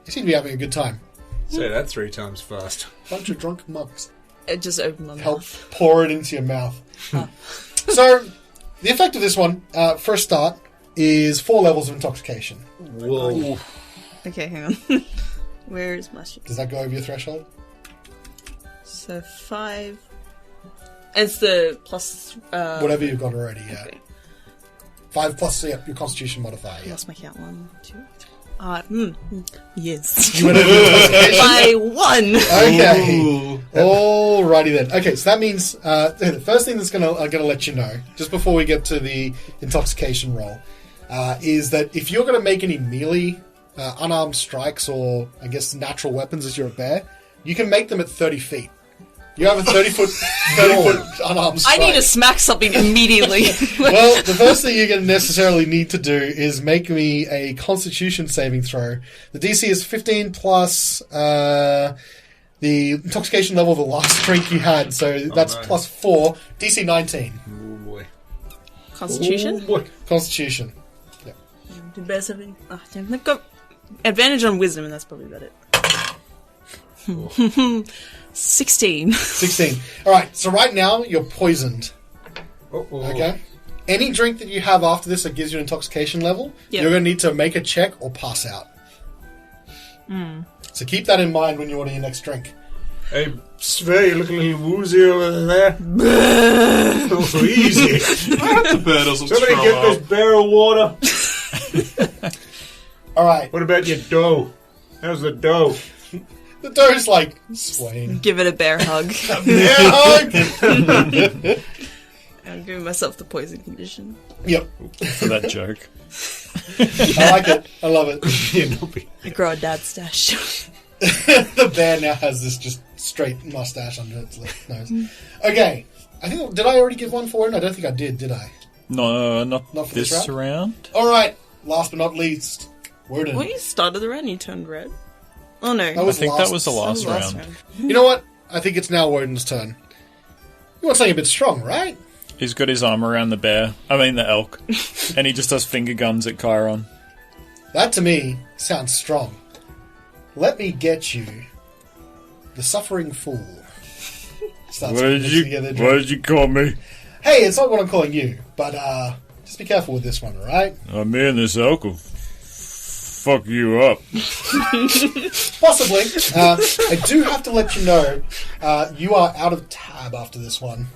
They seem to be having a good time. Say that 3 times fast. Bunch of drunk monks. It just opened my Help mouth. pour it into your mouth. So, the effect of this one, for a start, is 4 levels of intoxication. Whoa. Okay, hang on. Where is my shit? Does that go over your threshold? So 5. It's the plus... Whatever you've got already, yeah. Okay. 5 plus your constitution modifier, I yeah. lost my count. 1, 2, 3. Yes. You went over intoxication? By 1! Okay. Ooh. Alrighty then. Okay, so that means the first thing that's gonna let you know, just before we get to the intoxication roll, is that if you're gonna make any melee unarmed strikes or I guess natural weapons as you're a bear, you can make them at 30 feet. You have a 30-foot unarmed strike. I need to smack something immediately. Well, the first thing you're going to necessarily need to do is make me a Constitution saving throw. The DC is 15 plus the intoxication level of the last drink you had, so that's nice. plus 4. DC 19. Oh boy. Constitution? Oh boy. Constitution. The best of it. I've got advantage on wisdom, and that's probably about it. 16. 16. Alright, so right now you're poisoned. Uh-oh. Okay? Any drink that you have after this that gives you an intoxication level, Yep. you're going to need to make a check or pass out. So keep that in mind when you order your next drink. Hey, Sver, you look a little woozy over there. Oh, easy. The bear doesn't Somebody throw get up. this barrel of water. Alright, What about your dough? How's the dough? the dough's like swaying. Give it a bear hug. Yeah, I'm giving myself the poison condition. Yep, For that joke. I like it. I love it. Yeah, no big- I grow a dad stash. The bear now has this just straight mustache under its nose. Okay, I think did I already give one for him? I don't think I did I? No, not Not for this this round. All right. Last but not least, Worden. Well, you started the round, you turned red. Oh no. That I was think last- that was the last That was round. You know what? I think it's now Woden's turn. You want something a bit strong, right? He's got his arm around the bear. I mean the elk. And he just does finger guns at Chiron. That to me sounds strong. Let me get you the Suffering Fool. Starts mixing together drink. What did you call me? Hey, it's not what I'm calling you, but just be careful with this one, all right? Me and this elk will fuck you up. Possibly. I do have to let you know you are out of tab after this one.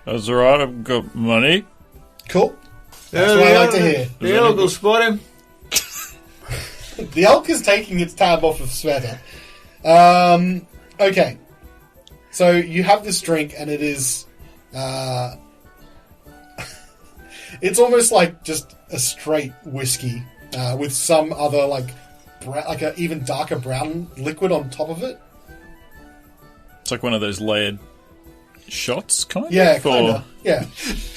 That's alright, I've got money. Cool. That's what I like to hear. The elk will spot him. The elk is taking its tab off of Sveta. Okay. So you have this drink, and it is... it's almost like just a straight whiskey with some other, like an even darker brown liquid on top of it. It's like one of those layered shots, kind of? Yeah, Or- kind of. Yeah.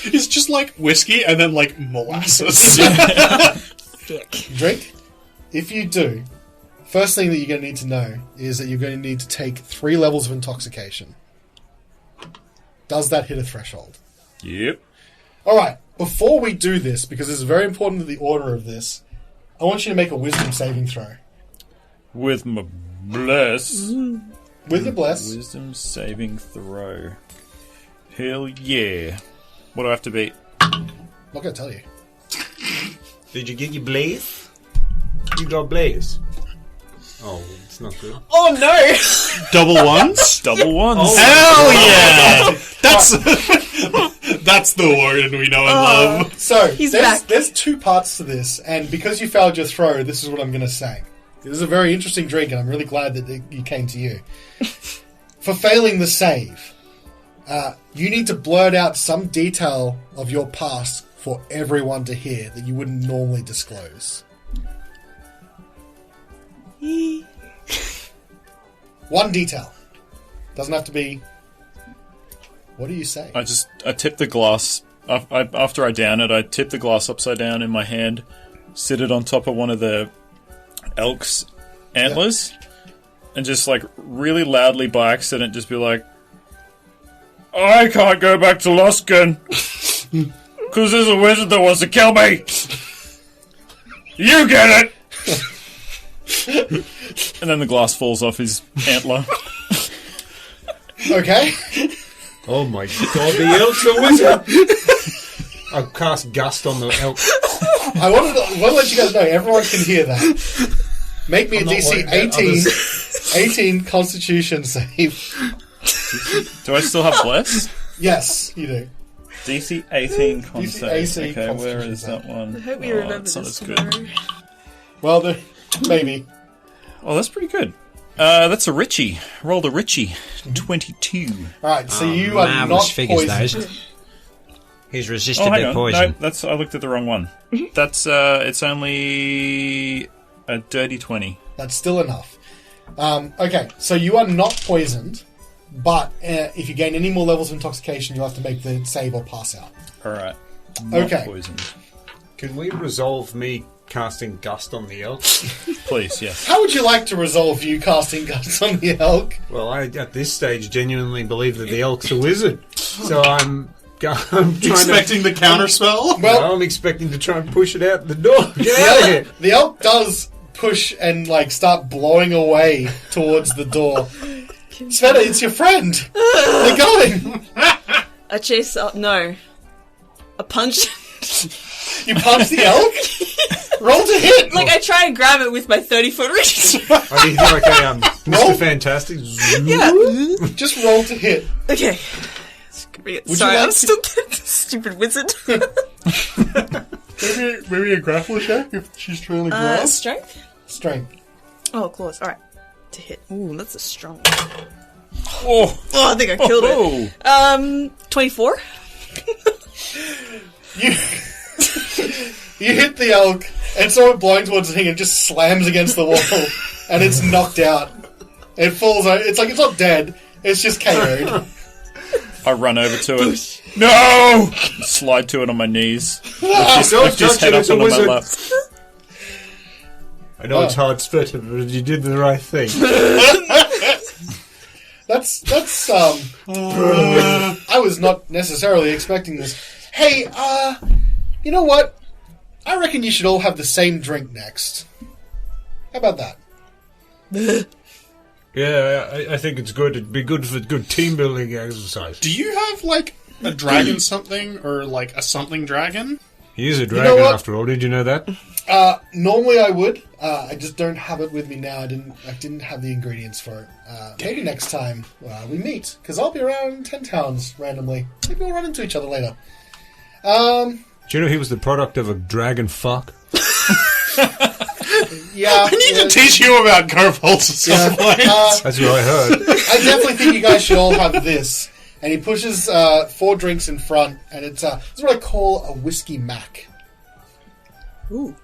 It's just like whiskey and then like molasses. Thick. Drink. If you do, first thing that you're going to need to know is that you're going to need to take 3 levels of intoxication. Does that hit a threshold? Yep. Alright, before we do this, because it's very important to the order of this, I want you to make a wisdom saving throw. With my bless. With your bless. Wisdom saving throw. Hell yeah. What do I have to beat? I'm not going to tell you. Did you get your blaze? You got blaze. Oh, it's not good. Oh no! Double ones? Double ones. Hell yeah! That's the word we know and love. So, He's back. there's 2 parts to this, and because you failed your throw, this is what I'm going to say. This is a very interesting drink, and I'm really glad that you came to you. For failing the save, You need to blurt out some detail of your past for everyone to hear that you wouldn't normally disclose. One detail. Doesn't have to be... What do you say? I tip the glass. After I down it, I tip the glass upside down in my hand, sit it on top of one of the elk's antlers, and just like really loudly by accident just be like, I can't go back to Luskin because there's a wizard that wants to kill me. You get it. And then the glass falls off his antler. Okay. Oh my god, the elk's a wizard! I'll cast Gust on the elk. I want to let you guys know, everyone can hear that. Make me a DC 18 Constitution save. Do I still have Bless? Yes, you do. DC 18 con DC save. 18 Okay, where Constitution is that one? I hope you remember it's not this as tomorrow. good. Well, maybe. Oh, that's pretty good. That's a Richie. Rolled a Richie. 22. Alright, so you are marvellous not figures, poisoned. those. He's resisted Oh, hang their on. poison. No, I looked at the wrong one. That's, it's only a dirty 20. That's still enough. Okay, so you are not poisoned, but if you gain any more levels of intoxication, you'll have to make the save or pass out. Alright. Okay. Poisoned. Can we resolve me casting Gust on the elk? Please, yes. How would you like to resolve you casting Gust on the elk? Well, I, at this stage, genuinely believe that the elk's a wizard. So I'm trying Expecting the counterspell? Well, I'm expecting to try and push it out the door. Get out of here! the elk does push and start blowing away towards the door. Sveta, it's your friend. They got him. I chase up. No. A punch. You punch the elk. Roll to hit. I try and grab it with my 30-foot reach. I need like a Mr. Fantastic. Yeah. Just roll to hit. Okay. Sorry, like I'm to- still getting this stupid wizard. Maybe a grapple check if she's trying to grab? Strength? Strength. Oh, claws. Alright. To hit. Ooh, that's a strong one. Oh, Oh, I think I killed it. 24? You hit the elk, and saw it blowing towards the thing and just slams against the wall, and it's knocked out. It falls out. It's like it's not dead. It's just KO'd. I run over to it. No! Slide to it on my knees. Lift his head up it's a onto my wizard. lap. I know it's hard split, but you did the right thing. That's I was not necessarily expecting this. Hey, you know what? I reckon you should all have the same drink next. How about that? Yeah, I think it's good. It'd be good for good team building exercise. Do you have, a dragon something, or, a something dragon? He is a dragon what? after all. Did you know that? Normally I would. I just don't have it with me now. I didn't have the ingredients for it. Maybe next time we meet, because I'll be around 10 towns randomly. Maybe we'll run into each other later. Do you know he was the product of a dragon fuck? Yeah. I need to teach you about kobolds at some point. That's what I heard. I definitely think you guys should all have this. And he pushes 4 drinks in front, and it's what I call a whiskey mac. Ooh.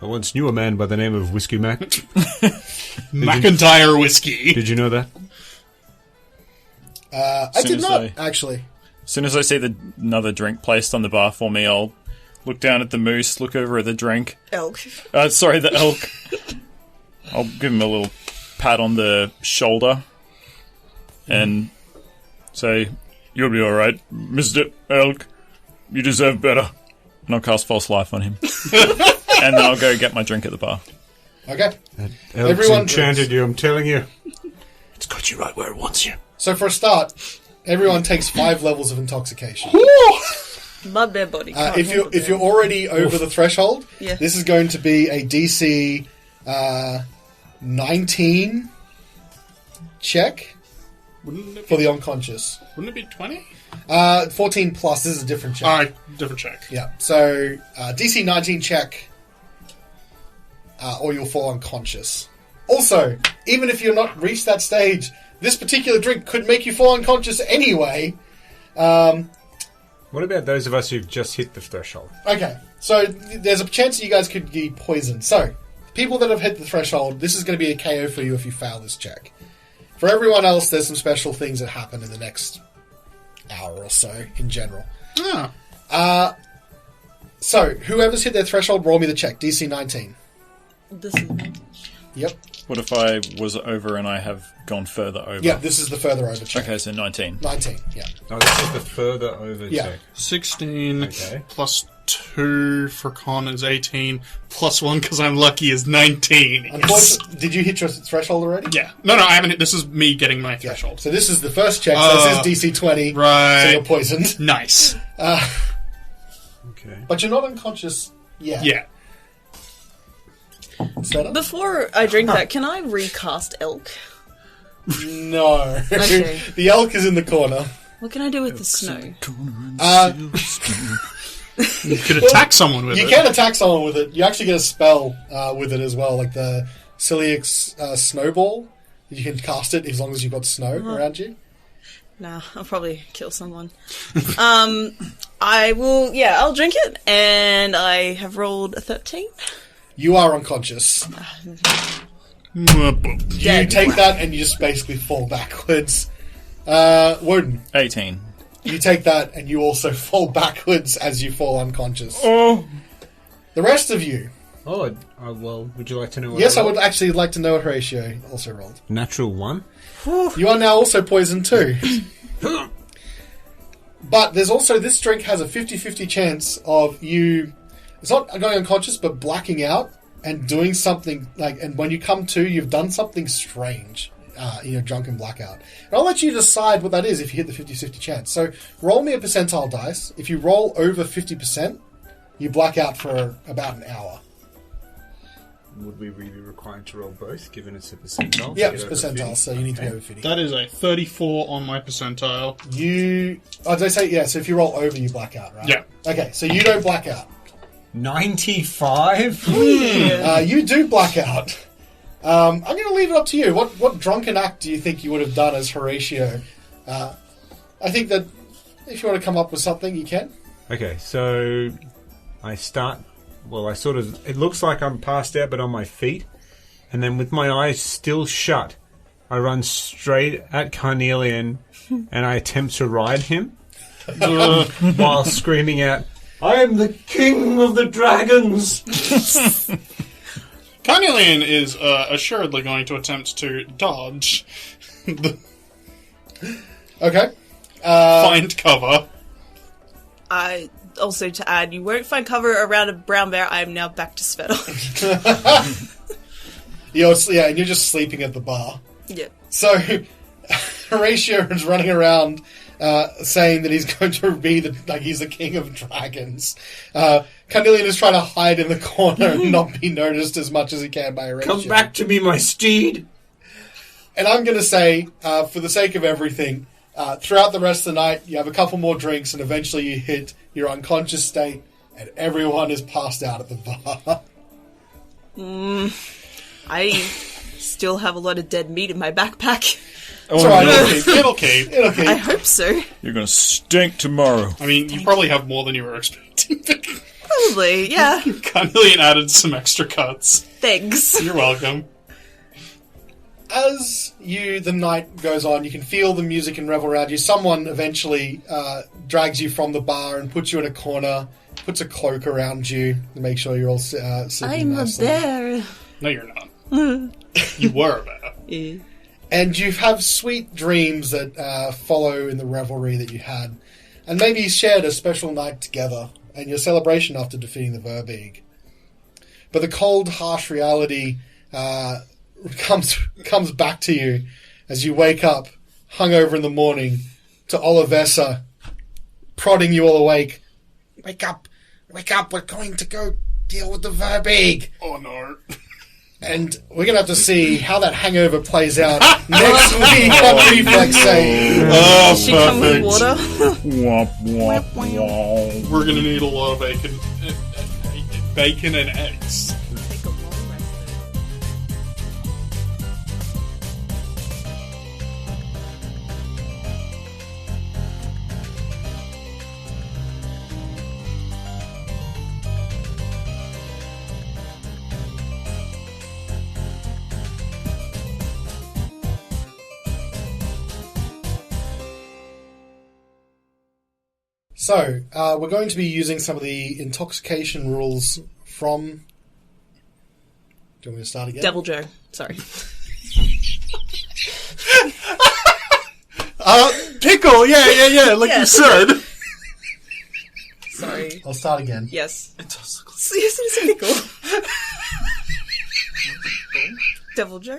I once knew a man by the name of Whiskey Mac. McIntyre whiskey. Did you know that? I Soon did as not, I- actually. As soon as I see another drink placed on the bar for me, I'll look down at the moose, look over at the drink. Elk. Sorry, the elk. I'll give him a little pat on the shoulder and say, "You'll be alright, Mr. Elk. You deserve better." And I'll cast False Life on him. And then I'll go get my drink at the bar. Okay. Elk's Everyone enchanted drinks. you, I'm telling you. It's got you right where it wants you. So for a start, everyone takes 5 levels of intoxication. My bad body. can't If handle you're that. already over the threshold, Yeah. this is going to be a DC 19 check Wouldn't it for be, the unconscious. wouldn't it be 20? 14 plus. This is a different check. Alright, different check. Yeah. So DC 19 check, or you'll fall unconscious. Also, even if you're not reached that stage, this particular drink could make you fall unconscious anyway. What about those of us who've just hit the threshold? Okay, so there's a chance that you guys could be poisoned. So, people that have hit the threshold, this is going to be a KO for you if you fail this check. For everyone else, there's some special things that happen in the next hour or so, in general. So, whoever's hit their threshold, roll me the check. DC 19. Disadvantage. Yep. What if I was over and I have gone further over? Yeah, this is the further over check. Okay, so 19. 19, yeah. Oh, this is the further over Yeah. check. 16 Okay. plus 2 for con is 18, plus 1 because I'm lucky is 19. Yes. Unfortunately, did you hit your threshold already? Yeah. No, I haven't hit. This is me getting my Yeah. threshold. So this is the first check. So this is DC 20. Right. So you're poisoned. Nice. Okay. But you're not unconscious yet. Yeah. Set Before I drink that, can I recast elk? No. Okay. The elk is in the corner. What can I do with the snow? You could attack someone with You it. can attack someone with it. You actually get a spell with it as well, like the Celiax Snowball. You can cast it as long as you've got snow around you. Nah, I'll probably kill someone. I will, I'll drink it, and I have rolled a 13. You are unconscious. You take that and you just basically fall backwards. Woden, 18. you take that and you also fall backwards as you fall unconscious. Oh! The rest of you. Oh, well, would you like to know what Yes, I rolled? would actually like to know what Horatio also rolled. Natural 1? You are now also poisoned too. But there's also, this drink has a 50-50 chance of you, it's not going unconscious, but blacking out and doing something, and when you come to, you've done something strange in your drunken blackout. And I'll let you decide what that is if you hit the 50-50 chance. So roll me a percentile dice. If you roll over 50%, you black out for about an hour. Would we be required to roll both, given it's a percentile? Yeah, to it's get over percentile, 50? so you need to be Okay. over 50. That is a 34 on my percentile. Did I say, yeah, so if you roll over, you black out, right? Yeah. Okay, so you don't black out. 95? You do black out. I'm going to leave it up to you. What drunken act do you think you would have done as Horatio? I think that if you want to come up with something, you can. Okay, so I start... Well, it looks like I'm passed out, but on my feet. And then with my eyes still shut, I run straight at Carnelian and I attempt to ride him while screaming out, I am the king of the dragons! Carnelian is assuredly going to attempt to dodge, Okay. find cover. Also to add, you won't find cover around a brown bear. I am now back to Svetel. And you're just sleeping at the bar. Yep. So Horatio is running around saying that he's going to be he's the king of dragons. Carnelian is trying to hide in the corner and not be noticed as much as he can by Horatio. Come back to me, my steed! And I'm going to say, for the sake of everything, throughout the rest of the night, you have a couple more drinks, and eventually you hit your unconscious state, and everyone is passed out at the bar. I still have a lot of dead meat in my backpack. It's alright, It'll keep. it'll keep. I hope so. You're gonna stink tomorrow. I mean, you probably have more than you were expecting. Probably, yeah. Carnelian added some extra cuts. Thanks. You're welcome. As the night goes on, you can feel the music and revel around you. Someone eventually drags you from the bar and puts you in a corner, puts a cloak around you to make sure you're all sleeping I'm a nicely. bear. No, you're not. You were a bear. Yeah. And you have sweet dreams that follow in the revelry that you had. And maybe you shared a special night together and your celebration after defeating the Verbeeg. But the cold, harsh reality comes back to you as you wake up, hungover in the morning, to Olivessa prodding you all awake. Wake up, we're going to go deal with the Verbeeg. Oh no. And we're going to have to see how that hangover plays out next week on Reflex Save. Oh, She come with water. Womp, womp, womp. We're gonna need a lot of bacon and eggs. Take a long rest. So, we're going to be using some of the intoxication rules from... Do you want me to start again? Devil Joe. Sorry. Pickle, yeah, like Yes. you said. Sorry. I'll start again. Yes. Yes, it's a pickle. Devil Joe.